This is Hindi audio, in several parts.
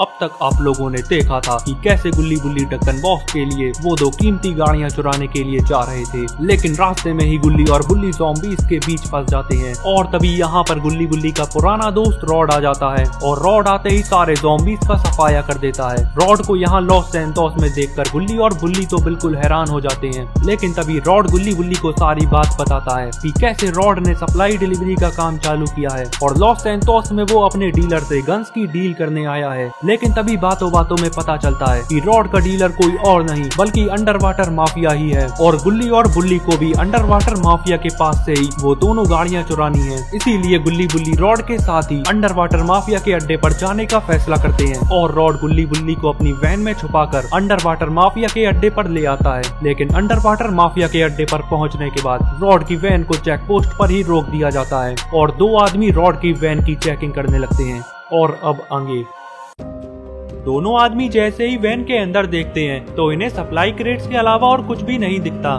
अब तक आप लोगों ने देखा था कि कैसे गुल्ली बुल्ली ढक्कन बॉस के लिए वो दो कीमती गाड़ियां चुराने के लिए जा रहे थे, लेकिन रास्ते में ही गुल्ली और बुल्ली ज़ॉम्बीज़ के बीच फंस जाते हैं। और तभी यहाँ पर गुल्ली बुल्ली का पुराना दोस्त रॉड आ जाता है और रॉड आते ही सारे ज़ॉम्बीज़ का सफाया कर देता है। रॉड को यहाँ लॉस सैंटोस में देखकर गुल्ली और बुल्ली तो बिल्कुल हैरान हो जाते हैं, लेकिन तभी रॉड गुल्ली बुल्ली को सारी बात बताता है कि कैसे रॉड ने सप्लाई डिलीवरी का काम चालू किया है और लॉस सैंटोस में वो अपने डीलर से गन्स की डील करने आया है। लेकिन तभी बातों बातों में पता चलता है कि रॉड का डीलर कोई और नहीं बल्कि अंडर वाटर माफिया ही है और गुल्ली और बुल्ली को भी अंडर वाटर माफिया के पास से ही वो दोनों गाड़ियां चुरानी है। इसीलिए गुल्ली बुल्ली रॉड के साथ ही अंडर वाटर माफिया के अड्डे पर जाने का फैसला करते हैं और रॉड गुल्ली बुल्ली को अपनी वैन में छुपाकर अंडर वाटर माफिया के अड्डे पर ले आता है। लेकिन अंडर वाटर माफिया के अड्डे पर पहुंचने के बाद रॉड की वैन को चेक पोस्ट पर ही रोक दिया जाता है और दो आदमी रॉड की वैन की चेकिंग करने लगते हैं। और अब आगे दोनों आदमी जैसे ही वैन के अंदर देखते हैं तो इन्हें सप्लाई क्रेट्स के अलावा और कुछ भी नहीं दिखता,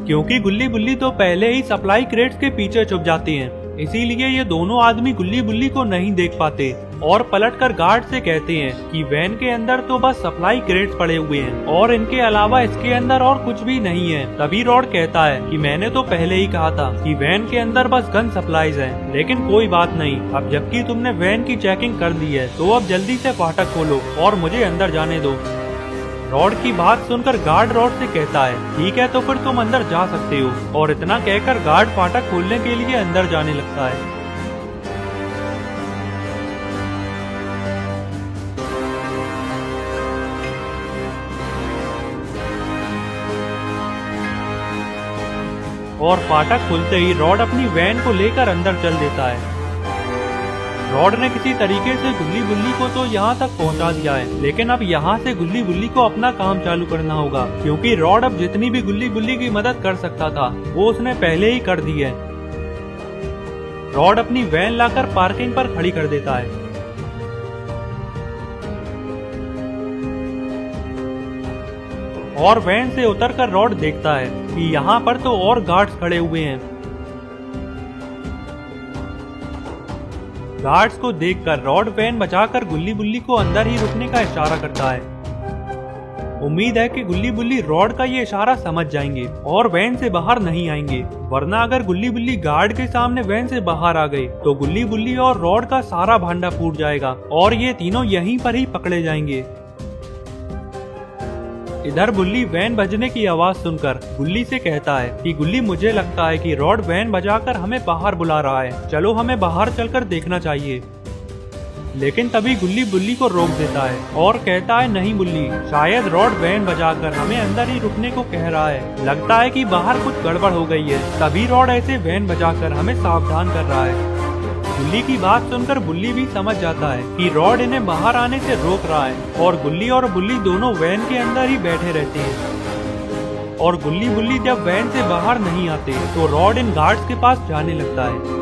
क्योंकि गुल्ली बुल्ली तो पहले ही सप्लाई क्रेट्स के पीछे छुप जाते हैं। इसीलिए ये दोनों आदमी गुल्ली बुल्ली को नहीं देख पाते और पलटकर गार्ड से कहते हैं कि वैन के अंदर तो बस सप्लाई क्रेट्स पड़े हुए हैं और इनके अलावा इसके अंदर और कुछ भी नहीं है। तभी रॉड कहता है कि मैंने तो पहले ही कहा था कि वैन के अंदर बस गन सप्लाईज है, लेकिन कोई बात नहीं, अब जबकि तुमने वैन की चेकिंग कर दी है तो अब जल्दी से फाटक खोलो और मुझे अंदर जाने दो। रॉड की बात सुनकर गार्ड रॉड से कहता है ठीक है तो फिर तुम अंदर जा सकते हो, और इतना कहकर गार्ड फाटक खोलने के लिए अंदर जाने लगता है। और फाटक खुलते ही रॉड अपनी वैन को लेकर अंदर चल देता है। रॉड ने किसी तरीके से गुल्ली बुल्ली को तो यहाँ तक पहुँचा दिया है, लेकिन अब यहाँ से गुल्ली बुल्ली को अपना काम चालू करना होगा, क्योंकि रॉड अब जितनी भी गुल्ली बुल्ली की मदद कर सकता था वो उसने पहले ही कर दी है। रॉड अपनी वैन लाकर पार्किंग पर खड़ी कर देता है और वैन से उतरकर रॉड देखता है कि यहाँ पर तो और गार्ड्स खड़े हुए हैं। गार्ड्स को देखकर रॉड वैन बचाकर गुल्ली बुल्ली को अंदर ही रुकने का इशारा करता है। उम्मीद है कि गुल्ली बुल्ली रॉड का ये इशारा समझ जाएंगे और वैन से बाहर नहीं आएंगे, वरना अगर गुल्ली बुल्ली गार्ड के सामने वैन से बाहर आ गए तो गुल्ली बुल्ली और रॉड का सारा भांडा फूट जाएगा और ये तीनों यहीं पर ही पकड़े जाएंगे। इधर बुल्ली वैन बजने की आवाज सुनकर गुल्ली से कहता है कि गुल्ली मुझे लगता है कि रॉड वैन बजाकर हमें बाहर बुला रहा है, चलो हमें बाहर चलकर देखना चाहिए। लेकिन तभी गुल्ली बुल्ली को रोक देता है और कहता है नहीं बुल्ली, शायद रॉड वैन बजाकर हमें अंदर ही रुकने को कह रहा है, लगता है कि बाहर कुछ गड़बड़ हो गई है, तभी रॉड ऐसे वैन बजाकर हमें सावधान कर रहा है। गुल्ली की बात सुनकर बुल्ली भी समझ जाता है कि रॉड इन्हें बाहर आने से रोक रहा है और गुल्ली और बुल्ली दोनों वैन के अंदर ही बैठे रहते हैं। और गुल्ली बुल्ली जब वैन से बाहर नहीं आते तो रॉड इन गार्ड्स के पास जाने लगता है।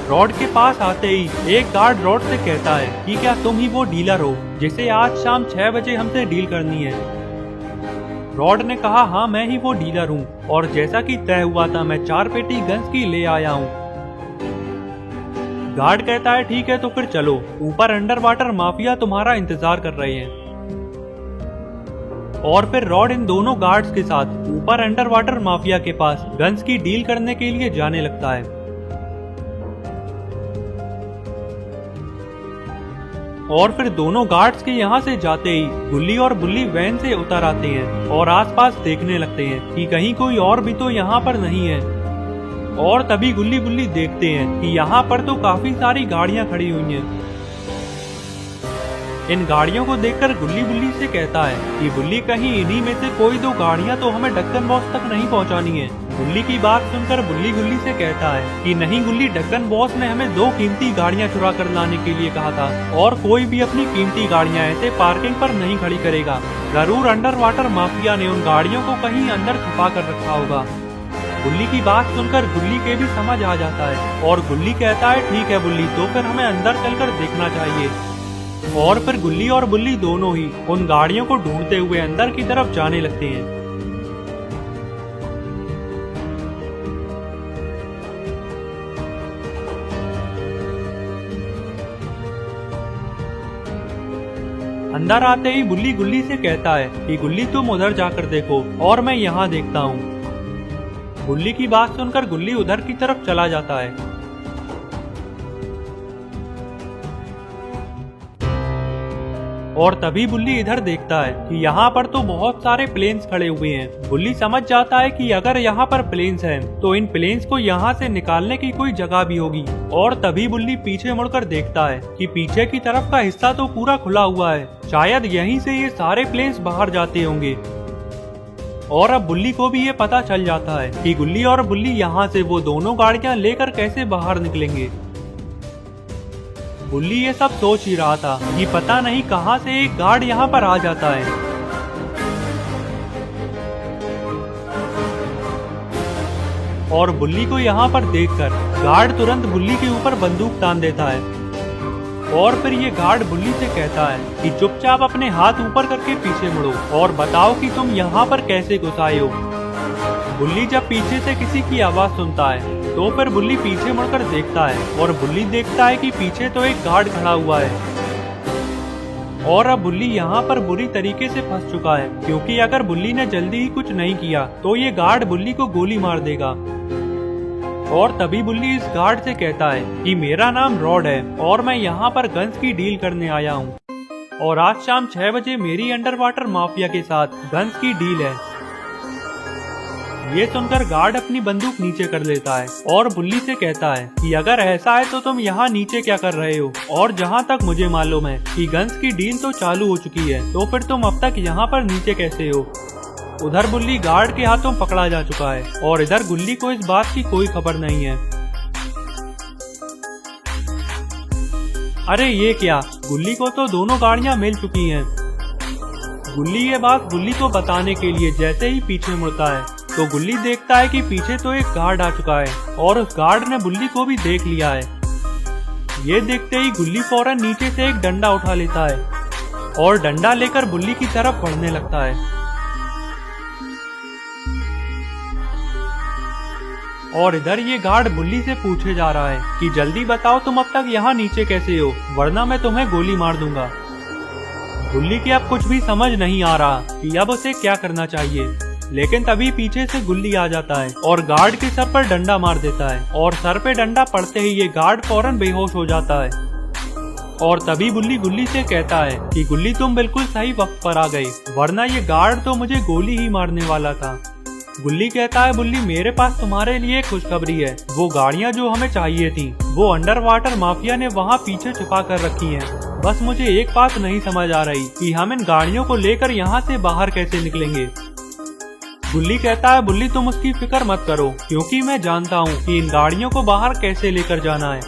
रॉड के पास आते ही एक गार्ड रॉड से कहता है कि क्या तुम ही वो डीलर हो जिसे आज शाम 6 बजे हमसे डील करनी है। रॉड ने कहा हाँ मैं ही वो डीलर हूँ और जैसा कि तय हुआ था मैं 4 पेटी गन्स की ले आया हूँ। गार्ड कहता है ठीक है तो फिर चलो, ऊपर अंडर वाटर माफिया तुम्हारा इंतजार कर रहे हैं। और फिर रॉड इन दोनों गार्ड्स के साथ ऊपर अंडर वाटर माफिया के पास गन्स की डील करने के लिए जाने लगता है। और फिर दोनों गार्ड्स के यहाँ से जाते ही गुल्ली और बुल्ली वैन से उतर आते हैं और आसपास देखने लगते हैं कि कहीं कोई और भी तो यहाँ पर नहीं है। और तभी गुल्ली बुल्ली देखते हैं कि यहाँ पर तो काफी सारी गाड़ियाँ खड़ी हुई हैं। इन गाड़ियों को देखकर गुल्ली बुल्ली से कहता है कि बुल्ली कहीं इन्हीं में से कोई 2 गाड़ियाँ तो हमें ढक्कन बॉस तक नहीं पहुँचानी है। गुल्ली की बात सुनकर बुल्ली गुल्ली से कहता है कि नहीं गुल्ली, ढक्कन बॉस ने हमें 2 कीमती गाड़ियाँ चुरा कर लाने के लिए कहा था और कोई भी अपनी कीमती गाड़ियाँ ऐसे पार्किंग पर नहीं खड़ी करेगा। जरूर अंडर वाटर माफिया ने उन गाड़ियों को कहीं अंदर छुपा कर रखा होगा। गुल्ली की बात सुनकर गुल्ली के भी समझ आ जाता है और गुल्ली कहता है ठीक है बुल्ली, तो फिर हमें अंदर चलकर देखना चाहिए। और फिर गुल्ली और बुल्ली दोनों ही उन गाड़ियों को ढूंढते हुए अंदर की तरफ जाने लगते हैं। अंदर आते ही बुल्ली गुल्ली से कहता है कि गुल्ली तुम उधर जाकर देखो और मैं यहाँ देखता हूँ। गुल्ली की बात सुनकर गुल्ली उधर की तरफ चला जाता है। और तभी बुल्ली इधर देखता है कि यहाँ पर तो बहुत सारे प्लेन्स खड़े हुए हैं। बुल्ली समझ जाता है कि अगर यहाँ पर प्लेन्स हैं, तो इन प्लेन्स को यहाँ से निकालने की कोई जगह भी होगी। और तभी बुल्ली पीछे मुड़कर देखता है कि पीछे की तरफ का हिस्सा तो पूरा खुला हुआ है। शायद यहीं से ये सारे प्लेन्स बाहर जाते होंगे। और अब बुल्ली को भी ये पता चल जाता है कि गुल्ली और बुल्ली यहाँ से वो दोनों गाड़ियाँ लेकर कैसे बाहर निकलेंगे। बुल्ली ये सब सोच ही रहा था कि पता नहीं कहां से एक गार्ड यहाँ पर आ जाता है। और बुल्ली को यहाँ पर देखकर गार्ड तुरंत बुल्ली के ऊपर बंदूक तान देता है। और फिर ये गार्ड बुल्ली से कहता है कि चुपचाप अपने हाथ ऊपर करके पीछे मुड़ो और बताओ कि तुम यहाँ पर कैसे घुस आए हो। बुल्ली जब पीछे से किसी की आवाज सुनता है तो फिर बुल्ली पीछे मुड़कर देखता है और बुल्ली देखता है कि पीछे तो एक गार्ड खड़ा हुआ है। और अब बुल्ली यहाँ पर बुरी तरीके से फंस चुका है, क्योंकि अगर बुल्ली ने जल्दी ही कुछ नहीं किया तो ये गार्ड बुल्ली को गोली मार देगा। और तभी बुल्ली इस गार्ड से कहता है कि मेरा नाम रॉड है और मैं यहाँ पर गन्स की डील करने आया हूँ और आज शाम 6 बजे मेरी अंडर वाटर माफिया के साथ गन्स की डील है। ये सुनकर गार्ड अपनी बंदूक नीचे कर लेता है और बुल्ली से कहता है कि अगर ऐसा है तो तुम यहाँ नीचे क्या कर रहे हो, और जहाँ तक मुझे मालूम है कि गन्स की डील तो चालू हो चुकी है, तो फिर तुम अब तक यहाँ पर नीचे कैसे हो। उधर बुल्ली गार्ड के हाथों पकड़ा जा चुका है और इधर गुल्ली को इस बात की कोई खबर नहीं है। अरे ये क्या, गुल्ली को तो दोनों गाड़ियाँ मिल चुकी हैं। गुल्ली ये बात बुल्ली को बताने के लिए जैसे ही पीछे मुड़ता है तो गुल्ली देखता है कि पीछे तो एक गार्ड आ चुका है और उस गार्ड ने बुल्ली को भी देख लिया है। ये देखते ही गुल्ली फौरन नीचे से एक डंडा उठा लेता है और डंडा लेकर बुल्ली की तरफ बढ़ने लगता है। और इधर ये गार्ड बुल्ली से पूछे जा रहा है कि जल्दी बताओ तुम अब तक यहाँ नीचे कैसे हो, वरना मैं तुम्हें गोली मार दूंगा। बुल्ली की अब कुछ भी समझ नहीं आ रहा कि अब उसे क्या करना चाहिए, लेकिन तभी पीछे से गुल्ली आ जाता है और गार्ड के सर पर डंडा मार देता है और सर पे डंडा पड़ते ही ये गार्ड फौरन बेहोश हो जाता है। और तभी बुल्ली गुल्ली से कहता है कि गुल्ली तुम बिल्कुल सही वक्त पर आ गई, वरना ये गार्ड तो मुझे गोली ही मारने वाला था। गुल्ली कहता है बुल्ली मेरे पास तुम्हारे लिए खुशखबरी है, वो गाड़ियाँ जो हमें चाहिए थी वो अंडर वाटर माफिया ने वहाँ पीछे छुपा कर रखी हैं। बस मुझे एक बात नहीं समझ आ रही कि हम इन गाड़ियों को लेकर यहाँ से बाहर कैसे निकलेंगे। गुल्ली कहता है बुल्ली तुम उसकी फिक्र मत करो, क्योंकि मैं जानता हूँ कि इन गाड़ियों को बाहर कैसे लेकर जाना है।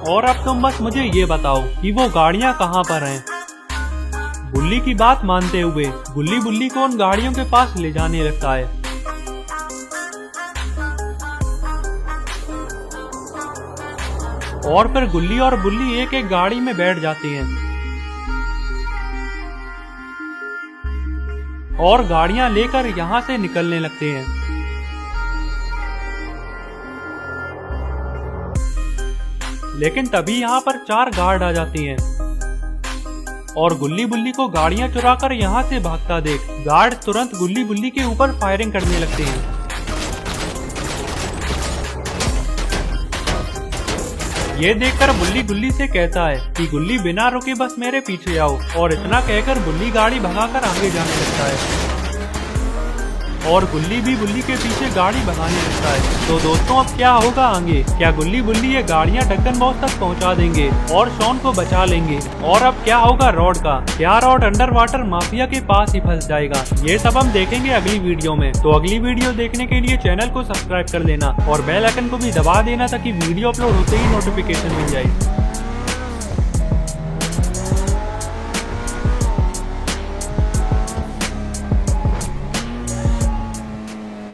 और अब तुम बस मुझे ये बताओ कि वो गाड़ियाँ कहाँ पर हैं। बुल्ली की बात मानते हुए गुल्ली बुल्ली को उन गाड़ियों के पास ले जाने लगता है। और फिर गुल्ली और बुल्ली एक एक गाड़ी में बैठ जाती हैं और गाड़ियां लेकर यहाँ से निकलने लगते हैं। लेकिन तभी यहाँ पर 4 गार्ड आ जाते हैं और गुल्ली बुल्ली को गाड़ियां चुराकर यहाँ से भागता देख गार्ड तुरंत गुल्ली बुल्ली के ऊपर फायरिंग करने लगते हैं। ये देखकर बुल्ली गुल्ली से कहता है कि गुल्ली बिना रुके बस मेरे पीछे आओ, और इतना कहकर बुल्ली गाड़ी भगाकर आगे जाने लगता है और गुल्ली भी बुल्ली के पीछे गाड़ी भगाने लगता है। तो दोस्तों अब क्या होगा आगे, क्या गुल्ली बुल्ली ये गाड़ियां ड्रैगन बॉस तक पहुंचा देंगे और शॉन को बचा लेंगे, और अब क्या होगा रॉड का, क्या रॉड अंडर वाटर माफिया के पास ही फंस जाएगा, ये सब हम देखेंगे अगली वीडियो में। तो अगली वीडियो देखने के लिए चैनल को सब्सक्राइब कर लेना और बेल आइकन को भी दबा देना ताकि वीडियो अपलोड होते ही नोटिफिकेशन मिल जाए।